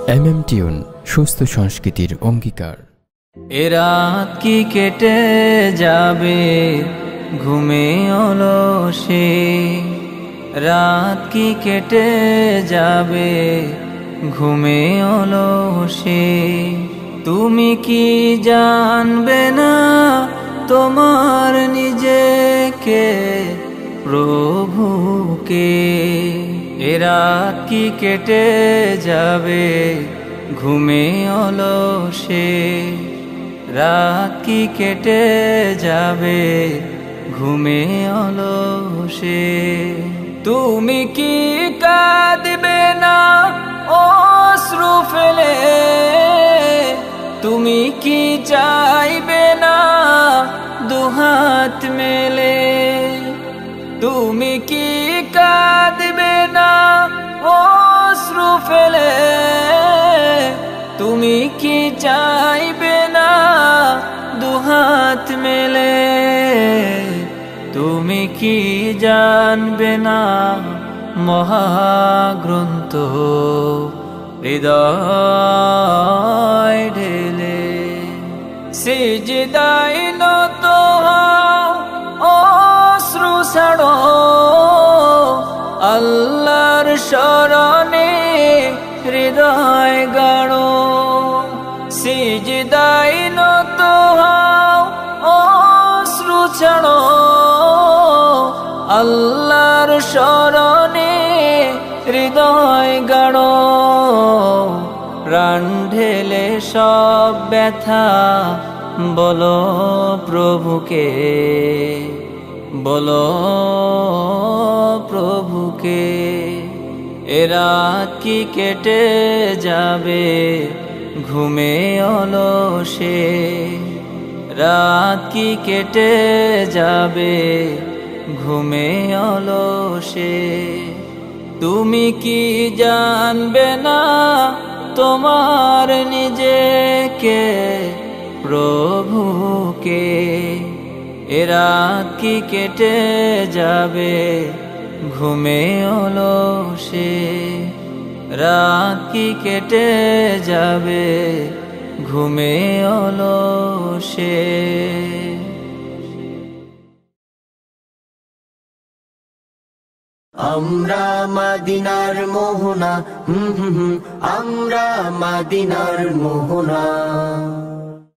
Tune সুস্থ সংস্কৃতির অঙ্গীকার। এ রাত কি কেটে যাবে ঘুমে অলসে, রাত কি কেটে যাবে ঘুমে অলসে। তুমি কি জানবে না তোমার নিজেকে প্রভুকে? এ রাত কি কেটে যাবে ঘুমে অলসে, রাত কি কেটে যাবে ঘুমে অলসে। তুমি কি কাঁদবে না অশ্রু ফেলে? তুমি কি চাইবে না দুহাত মেলে? তুমি কি কাঁদবে না অশ্রু ফেলে? তুমি কি চাইবে না দুহাত মেলে? তুমি কি জানবে না মহাগ্রন্থ হৃদয় ঢেলে সিজদায় নত হও, অশ্রু ছাড়ো আল্লাহর শরণে হৃদয় গাড়ো। সিজদায় নত হও, অশ্রু ছাড়ো আল্লাহর শরণে হৃদয় গাড়ো। প্রাণ ঢেলে সব ব্যথা বলো প্রভুকে, বলো প্রভুকে। এ রাত কি কেটে যাবে ঘুমে অলসে, রাত কি কেটে যাবে ঘুমে অলসে। তুমি কি জানবে না তোমার নিজেকে প্রভুকে? এ রাত কি কেটে যাবে ঘুমে অলসে, রাত কি কেটে যাবে ঘুমে অলসে। আমরা মদিনার মোহনা, আমরা মদিনার মোহনা।